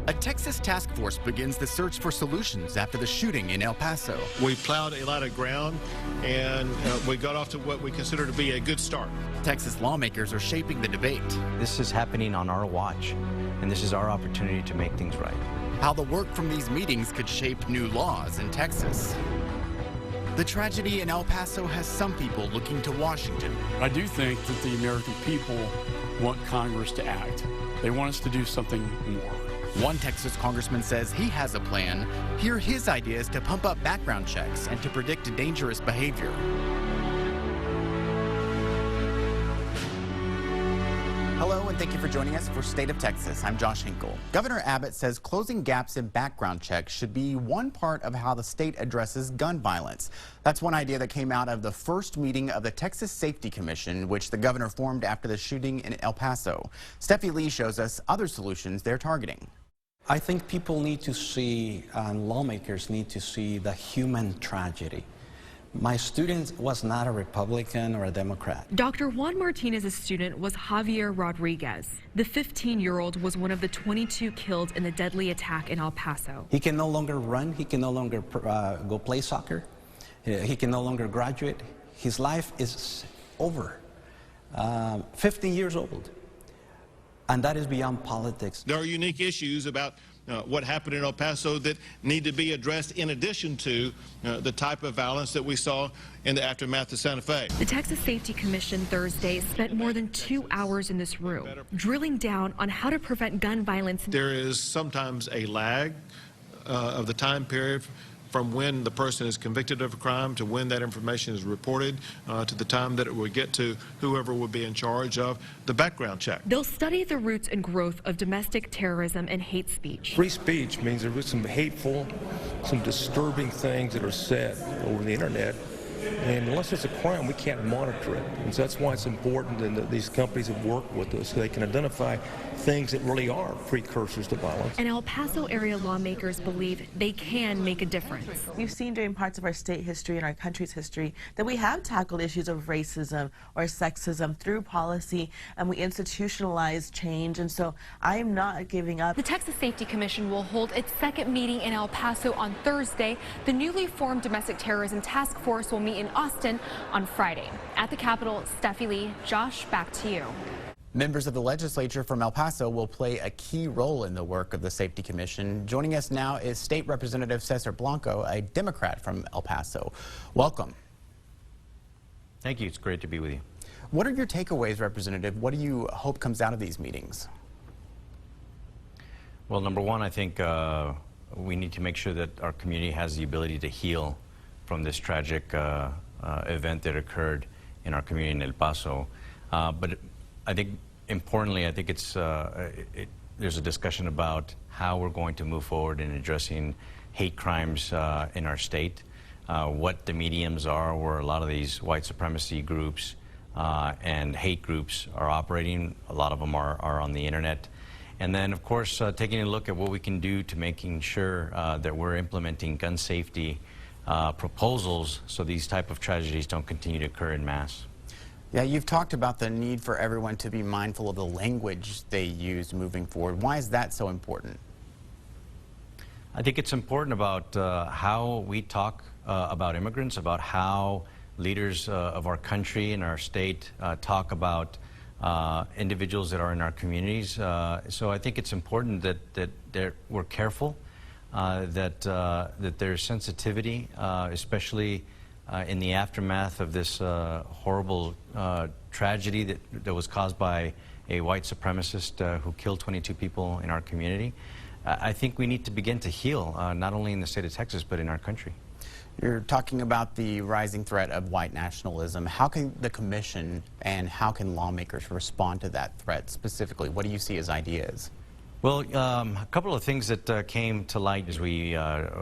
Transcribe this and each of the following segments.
A Texas task force begins the search for solutions after the shooting in El Paso. We plowed a lot of ground, and we got off to what we consider to be a good start. Texas lawmakers are shaping the debate. This is happening on our watch, and this is our opportunity to make things right. How the work from these meetings could shape new laws in Texas. The tragedy in El Paso has some people looking to Washington. I do think that the American people want Congress to act. They want us to do something more. One Texas congressman says he has a plan. Here are his ideas to pump up background checks and to predict dangerous behavior. Hello, and thank you for joining us for State of Texas. I'm Josh Hinkle. Governor Abbott says closing gaps in background checks should be one part of how the state addresses gun violence. That's one idea that came out of the first meeting of the Texas Safety Commission, which the governor formed after the shooting in El Paso. Steffi Lee shows us other solutions they're targeting. I think people need to see, and lawmakers need to see, the human tragedy. My student was not a Republican or a Democrat. Dr. Juan Martinez's student was Javier Rodriguez. The 15-year-old was one of the 22 killed in the deadly attack in El Paso. He can no longer run. He can no longer go play soccer. He can no longer graduate. His life is over. 15 years old. And that is beyond politics. There are unique issues about what happened in El Paso that need to be addressed in addition to the type of violence that we saw in the aftermath of Santa Fe. The Texas Safety Commission Thursday spent more than 2 hours in this room, drilling down on how to prevent gun violence. There is sometimes a lag of the time period from when the person is convicted of a crime to when that information is reported to the time that it will get to whoever will be in charge of the background check. They'll study the roots and growth of domestic terrorism and hate speech. Free speech means there is some hateful, some disturbing things that are said over the internet. And unless it's a crime, we can't monitor it. And so that's why it's important that these companies have worked with us so they can identify things that really are precursors to violence. And El Paso area lawmakers believe they can make a difference. We've seen during parts of our state history and our country's history that we have tackled issues of racism or sexism through policy, and we institutionalize change. And so I am not giving up. The Texas Safety Commission will hold its second meeting in El Paso on Thursday. The newly formed Domestic Terrorism Task Force will meet in Austin on Friday. At the Capitol, Steffi Lee. Josh, back to you. Members of the legislature from El Paso will play a key role in the work of the Safety Commission. Joining us now is State Representative Cesar Blanco, a Democrat from El Paso. Welcome. Thank you. It's great to be with you. What are your takeaways, Representative? What do you hope comes out of these meetings? Well, number one, I think we need to make sure that our community has the ability to heal from this tragic event that occurred in our community in El Paso. But I think, importantly, I think there's a discussion about how we're going to move forward in addressing hate crimes in our state, what the mediums are where a lot of these white supremacy groups and hate groups are operating. A lot of them are on the internet. And then, of course, taking a look at what we can do to making sure that we're implementing gun safety proposals so these type of tragedies don't continue to occur in mass. Yeah, you've talked about the need for everyone to be mindful of the language they use moving forward. Why is that so important? I think it's important about how we talk about immigrants, about how leaders of our country and our state talk about individuals that are in our communities. So I think it's important that we're careful, that there's sensitivity, especially in the aftermath of this horrible tragedy that was caused by a white supremacist who killed 22 people in our community. I think we need to begin to heal, not only in the state of Texas, but in our country. You're talking about the rising threat of white nationalism. How can the commission and how can lawmakers respond to that threat specifically? What do you see as ideas? Well, a couple of things that came to light as we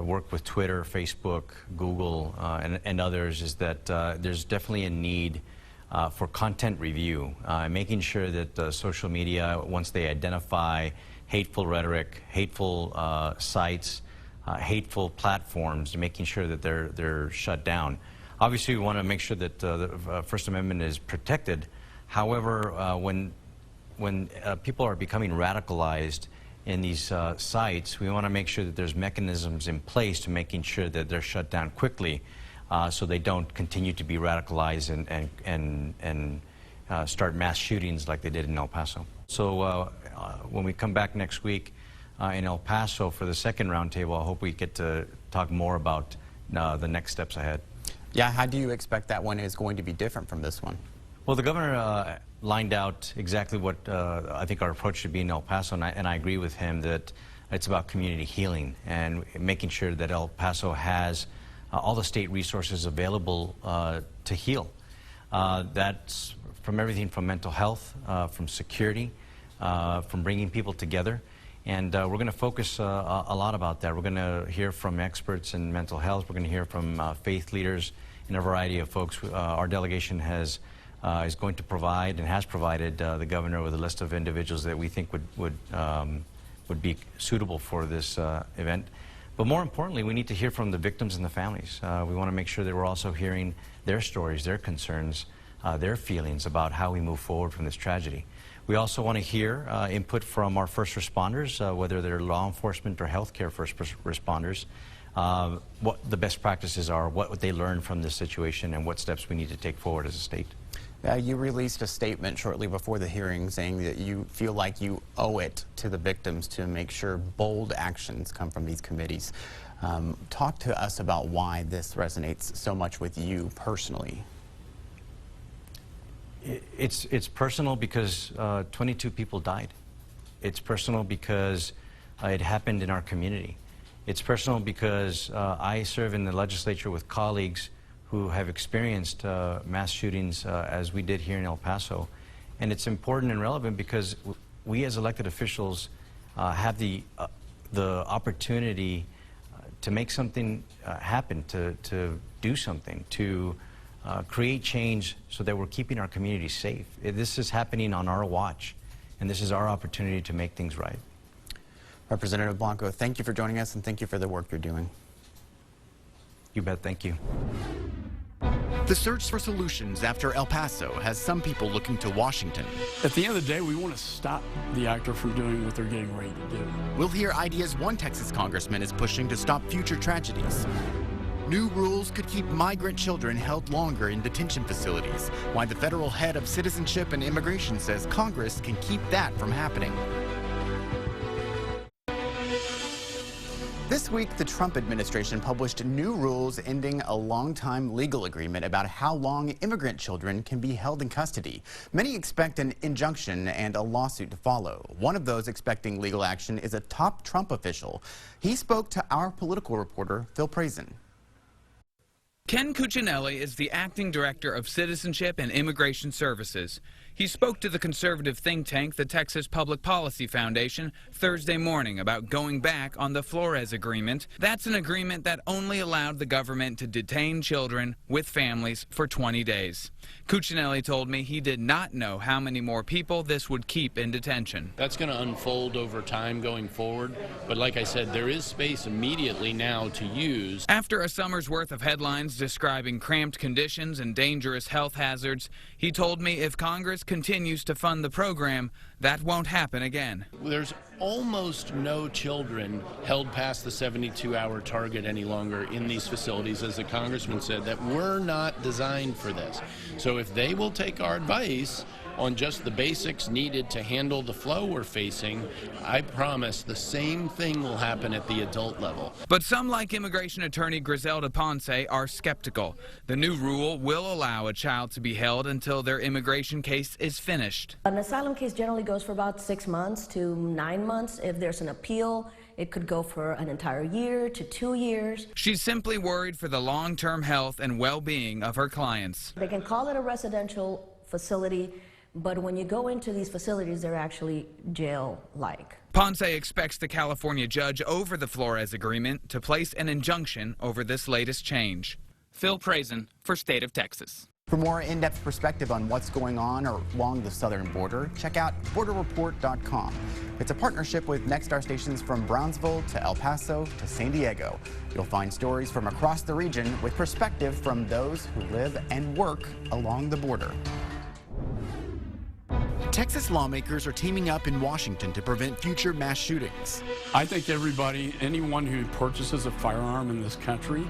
work with Twitter, Facebook, Google, and others is that there's definitely a need for content review, making sure that social media, once they identify hateful rhetoric, hateful sites, hateful platforms, making sure that they're shut down. Obviously, we want to make sure that the First Amendment is protected. However, when people are becoming radicalized in these sites, we want to make sure that there's mechanisms in place to making sure that they're shut down quickly so they don't continue to be radicalized and start mass shootings like they did in El Paso. So when we come back next week in El Paso for the second roundtable, I hope we get to talk more about the next steps ahead. Yeah, how do you expect that one is going to be different from this one? Well, the governor lined out exactly what I think our approach should be in El Paso, and I agree with him that it's about community healing and making sure that El Paso has all the state resources available to heal. That's from everything from mental health, from security, from bringing people together. And we're going to focus a lot about that. We're going to hear from experts in mental health. We're going to hear from faith leaders and a variety of folks. Our delegation is going to provide and has provided the governor with a list of individuals that we think would be suitable for this event. But more importantly, we need to hear from the victims and the families. We want to make sure that we're also hearing their stories, their concerns, their feelings about how we move forward from this tragedy. We also want to hear input from our first responders, whether they're law enforcement or healthcare first responders, what the best practices are, what they learned from this situation, and what steps we need to take forward as a state. You released a statement shortly before the hearing saying that you feel like you owe it to the victims to make sure bold actions come from these committees. Talk to us about why this resonates so much with you personally. It's personal because 22 people died. It's personal because it happened in our community. It's personal because I serve in the legislature with colleagues who have experienced mass shootings as we did here in El Paso. And it's important and relevant because we as elected officials have the opportunity to make something happen, to do something, to create change so that we're keeping our community safe. This is happening on our watch, and this is our opportunity to make things right. Representative Blanco, thank you for joining us, and thank you for the work you're doing. You bet, thank you. The search for solutions after El Paso has some people looking to Washington. At the end of the day, we want to stop the actor from doing what they're getting ready to do. We'll hear ideas one Texas congressman is pushing to stop future tragedies. New rules could keep migrant children held longer in detention facilities, while the federal head of citizenship and immigration says Congress can keep that from happening. This week, the Trump administration published new rules ending a long-time legal agreement about how long immigrant children can be held in custody. Many expect an injunction and a lawsuit to follow. One of those expecting legal action is a top Trump official. He spoke to our political reporter, Phil Prazen. Ken Cuccinelli is the acting director of Citizenship and Immigration Services. He spoke to the conservative think tank, the Texas Public Policy Foundation, Thursday morning about going back on the Flores Agreement. That's an agreement that only allowed the government to detain children with families for 20 days. Cuccinelli told me he did not know how many more people this would keep in detention. That's going to unfold over time going forward, but like I said, there is space immediately now to use. After a summer's worth of headlines describing cramped conditions and dangerous health hazards, he told me if Congress continues to fund the program, that won't happen again. There's almost no children held past the 72-hour target any longer in these facilities, as the congressman said, that were not designed for this. So if they will take our advice on just the basics needed to handle the flow we're facing, I promise the same thing will happen at the adult level. But some, like immigration attorney Griselda Ponce, are skeptical. The new rule will allow a child to be held until their immigration case is finished. An asylum case generally goes for about 6 months to 9 months. If there's an appeal, it could go for an entire year to 2 years. She's simply worried for the long-term health and well-being of her clients. They can call it a residential facility, but when you go into these facilities, they're actually jail-like. Ponce expects the California judge over the Flores Agreement to place an injunction over this latest change. Phil Prazen for State of Texas. For more in-depth perspective on what's going on along the southern border, check out borderreport.com. It's a partnership with Nexstar stations from Brownsville to El Paso to San Diego. You'll find stories from across the region with perspective from those who live and work along the border. Texas lawmakers are teaming up in Washington to prevent future mass shootings. I think anyone who purchases a firearm in this country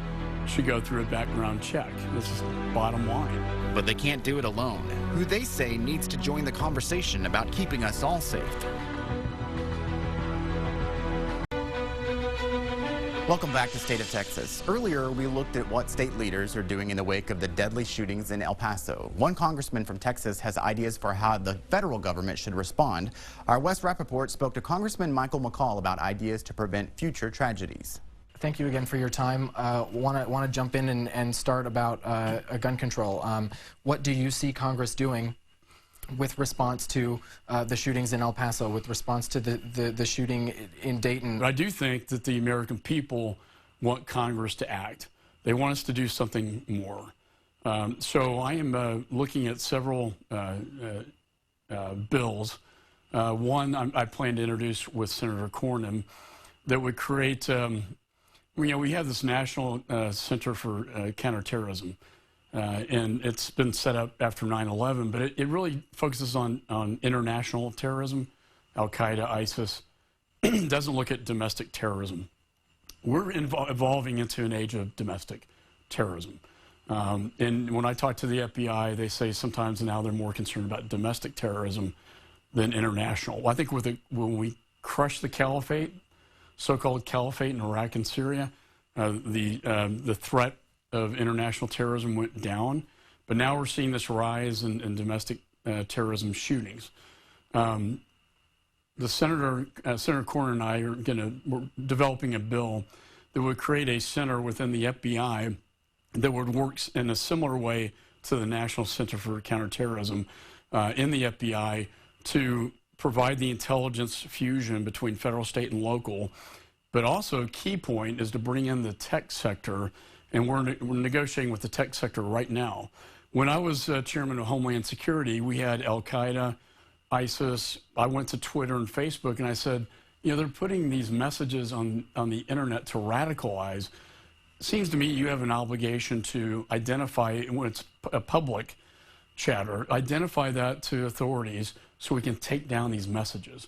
should go through a background check. This is bottom line. But they can't do it alone. Who they say needs to join the conversation about keeping us all safe. Welcome back to State of Texas. Earlier, we looked at what state leaders are doing in the wake of the deadly shootings in El Paso. One congressman from Texas has ideas for how the federal government should respond. Our Wes Rappaport spoke to Congressman Michael McCall about ideas to prevent future tragedies. Thank you again for your time. Want to jump in and start about gun control. What do you see Congress doing with response to the shootings in El Paso, with response to the shooting in Dayton? But I do think that the American people want Congress to act. They want us to do something more. So I am looking at several bills. One I plan to introduce with Senator Cornyn that would create, we have this National Center for Counterterrorism. And it's been set up after 9/11, but it really focuses on international terrorism, Al-Qaeda, ISIS. It doesn't look at domestic terrorism. We're evolving into an age of domestic terrorism. And when I talk to the FBI, they say sometimes now they're more concerned about domestic terrorism than international. I think when we crush the caliphate, so-called caliphate in Iraq and Syria, the threat of international terrorism went down, but now we're seeing this rise in domestic terrorism shootings. Senator Cornyn and I we're developing a bill that would create a center within the FBI that would work in a similar way to the National Center for Counterterrorism in the FBI to provide the intelligence fusion between federal, state, and local. But also a key point is to bring in the tech sector, and we're negotiating with the tech sector right now. When I was chairman of Homeland Security, we had Al-Qaeda, ISIS. I went to Twitter and Facebook, and I said, they're putting these messages on the internet to radicalize. It seems to me you have an obligation to identify, when it's a public chatter, identify that to authorities so we can take down these messages.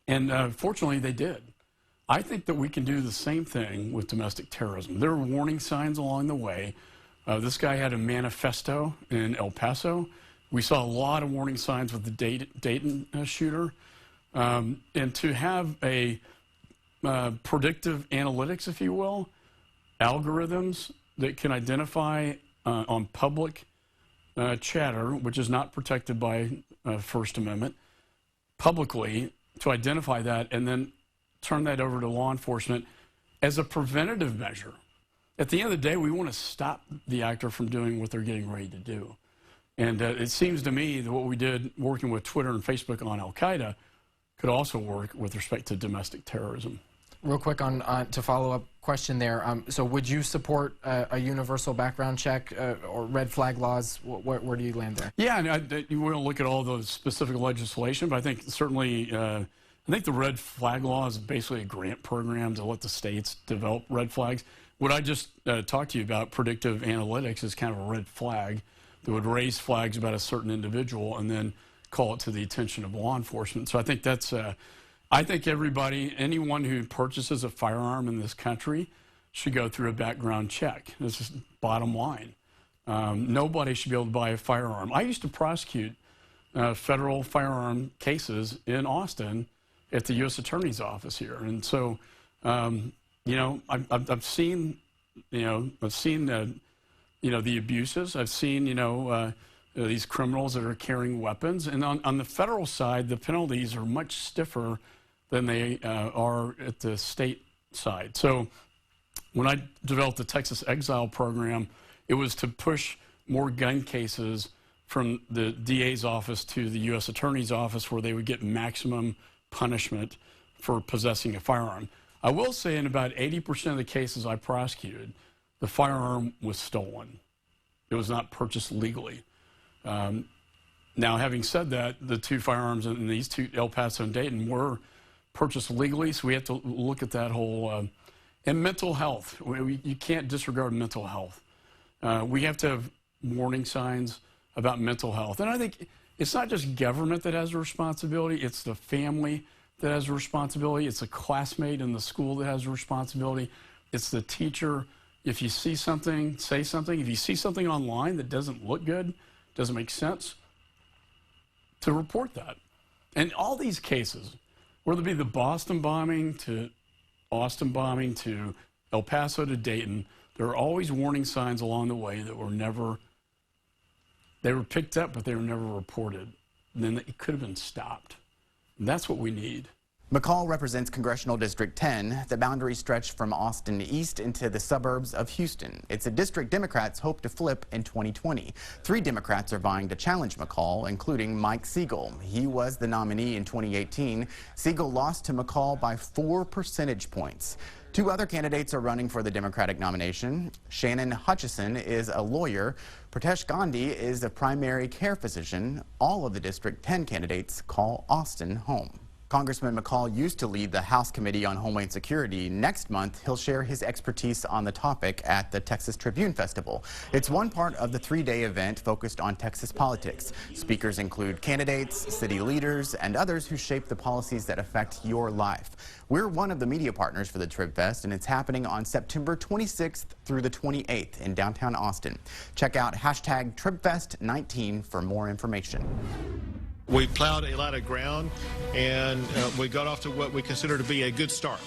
And fortunately, they did. I think that we can do the same thing with domestic terrorism. There are warning signs along the way. This guy had a manifesto in El Paso. We saw a lot of warning signs with the Dayton shooter. And to have a predictive analytics, if you will, algorithms that can identify on public chatter, which is not protected by First Amendment, publicly, to identify that and then turn that over to law enforcement as a preventative measure. At the end of the day, we want to stop the actor from doing what they're getting ready to do. And it seems to me that what we did working with Twitter and Facebook on Al-Qaeda could also work with respect to domestic terrorism. Real quick to follow up question there. So would you support a universal background check or red flag laws? Where do you land there? Yeah, and we won't look at all those specific legislation, but I think certainly I think the red flag law is basically a grant program to let the states develop red flags. What I just talked to you about, predictive analytics, is kind of a red flag that would raise flags about a certain individual and then call it to the attention of law enforcement. So I think that's, I think anyone who purchases a firearm in this country should go through a background check. This is bottom line. Nobody should be able to buy a firearm. I used to prosecute federal firearm cases in Austin at the U.S. Attorney's Office here. And so, I've seen, the abuses. I've seen, these criminals that are carrying weapons. And on the federal side, the penalties are much stiffer than they are at the state side. So when I developed the Texas Exile program, it was to push more gun cases from the DA's office to the U.S. Attorney's Office, where they would get maximum punishment for possessing a firearm. I will say in about 80% of the cases I prosecuted, the firearm was stolen. It was not purchased legally. Now, having said that, the two firearms in these two, El Paso and Dayton, were purchased legally, so we have to look at that whole, and mental health. You can't disregard mental health. We have to have warning signs about mental health. And I think it's not just government that has a responsibility, it's the family that has a responsibility, it's a classmate in the school that has a responsibility, it's the teacher. If you see something, say something. If you see something online that doesn't look good, doesn't make sense, to report that. And all these cases, whether it be the Boston bombing to Austin bombing to El Paso to Dayton, there are always warning signs along the way that were never, they were picked up, but they were never reported. And then it could have been stopped. And that's what we need. McCall represents Congressional District 10. The boundary stretched from Austin east into the suburbs of Houston. It's a district Democrats hope to flip in 2020. 3 Democrats are vying to challenge McCall, including Mike Siegel. He was the nominee in 2018. Siegel lost to McCall by 4 percentage points. 2 other candidates are running for the Democratic nomination. Shannon Hutchison is a lawyer. Pritesh Gandhi is a primary care physician. All of the District 10 candidates call Austin home. Congressman McCall used to lead the House Committee on Homeland Security. Next month, he'll share his expertise on the topic at the Texas Tribune Festival. It's one part of the 3-day event focused on Texas politics. Speakers include candidates, city leaders, and others who shape the policies that affect your life. We're one of the media partners for the Trib Fest, and it's happening on September 26th through the 28th in downtown Austin. Check out hashtag TribFest19 for more information. We plowed a lot of ground, and we got off to what we consider to be a good start.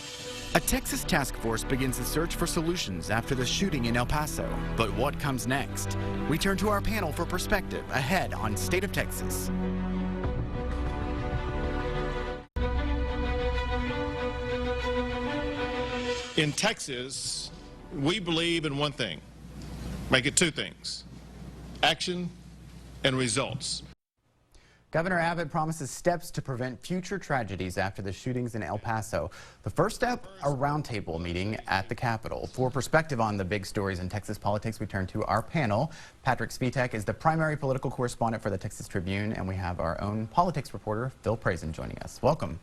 A Texas task force begins the search for solutions after the shooting in El Paso. But what comes next? We turn to our panel for perspective ahead on State of Texas. In Texas, we believe in one thing. Make it 2 things: action and results. Governor Abbott promises steps to prevent future tragedies after the shootings in El Paso. The first step, a roundtable meeting at the Capitol. For perspective on the big stories in Texas politics, we turn to our panel. Patrick Svitek is the primary political correspondent for the Texas Tribune, and we have our own politics reporter, Phil Prazen, joining us. Welcome.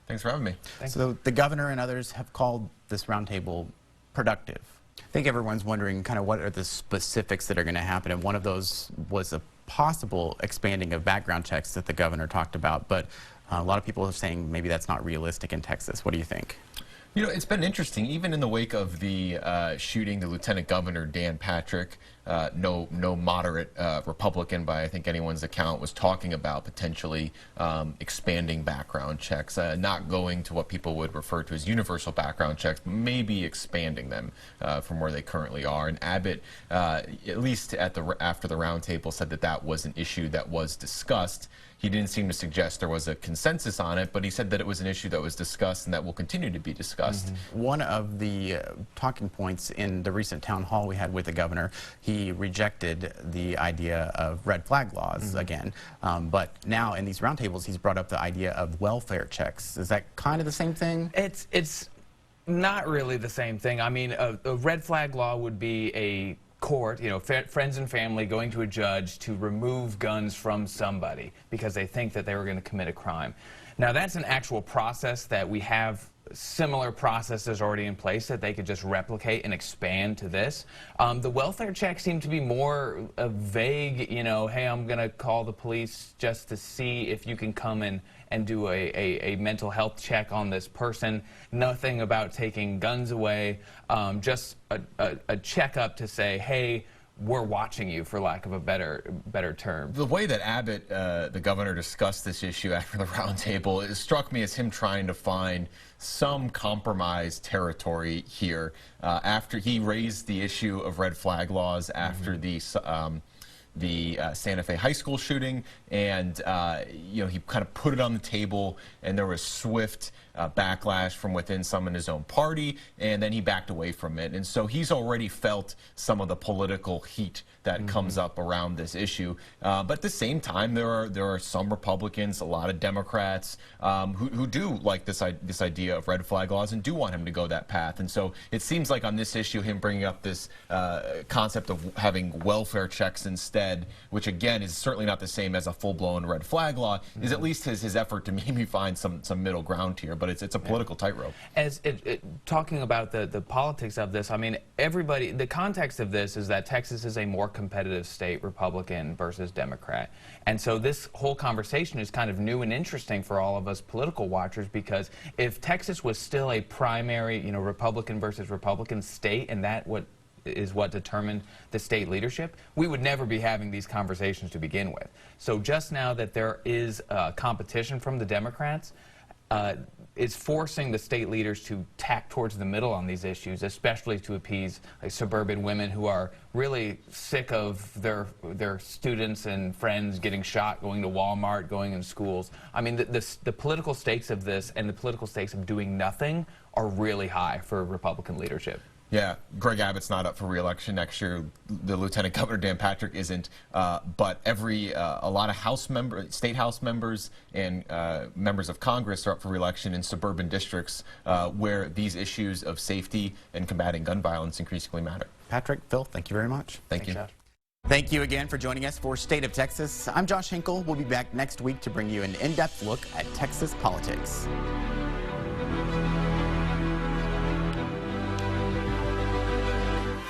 Thanks for having me. So the governor and others have called this roundtable productive. I think everyone's wondering kind of what are the specifics that are going to happen, and one of those was a possible expanding of background checks that the governor talked about, but a lot of people are saying maybe that's not realistic in Texas. What do you think? You know, it's been interesting, even in the wake of the shooting, the Lieutenant Governor, Dan Patrick, no moderate Republican by I think anyone's account, was talking about potentially expanding background checks, not going to what people would refer to as universal background checks, but maybe expanding them from where they currently are. And Abbott, at least after the roundtable, said that that was an issue that was discussed. He didn't seem to suggest there was a consensus on it, but he said that it was an issue that was discussed and that will continue to be discussed. One of the talking points in the recent town hall we had with the governor, he rejected the idea of red flag laws again. But now in these roundtables, he's brought up the idea of welfare checks. Is that kind of the same thing? It's not really the same thing. I mean, a red flag law would be a court, you know, friends and family going to a judge to remove guns from somebody because they think that they were going to commit a crime. Now, that's an actual process that we have similar processes already in place that they could just replicate and expand to this. The welfare checks seem to be more vague, you know, hey, I'm going to call the police just to see if you can come in and do a mental health check on this person. Nothing about taking guns away, just a checkup to say, hey, we're watching you, for lack of a better term. The way that Abbott, the governor, discussed this issue after the roundtable, it struck me as him trying to find some compromise territory here. After he raised the issue of red flag laws after the Santa Fe High School shooting, and you know, he kind of put it on the table, and there was swift backlash from within some in his own party, and then he backed away from it. And so he's already felt some of the political heat that comes up around this issue. But at the same time, there are some Republicans, a lot of Democrats who do like this idea of red flag laws and do want him to go that path. And so it seems like on this issue, him bringing up this concept of having welfare checks instead, which again is certainly not the same as a full-blown red flag law, is at least his effort to maybe find some middle ground here. but it's a political tightrope. As talking about the politics of this, I mean, the context of this is that Texas is a more competitive state, Republican versus Democrat. And so this whole conversation is kind of new and interesting for all of us political watchers, because if Texas was still a primary, Republican versus Republican state, and that is what determined the state leadership, we would never be having these conversations to begin with. So just now that there is competition from the Democrats, it's forcing the state leaders to tack towards the middle on these issues, especially to appease suburban women who are really sick of their students and friends getting shot, going to Walmart, going in schools. I mean, the political stakes of this and the political stakes of doing nothing are really high for Republican leadership. Yeah, Greg Abbott's not up for re-election next year. The Lieutenant Governor Dan Patrick isn't. But a lot of state House members and members of Congress are up for re-election in suburban districts where these issues of safety and combating gun violence increasingly matter. Patrick, Phil, thank you very much. Thank you. Josh. Thank you again for joining us for State of Texas. I'm Josh Hinkle. We'll be back next week to bring you an in-depth look at Texas politics.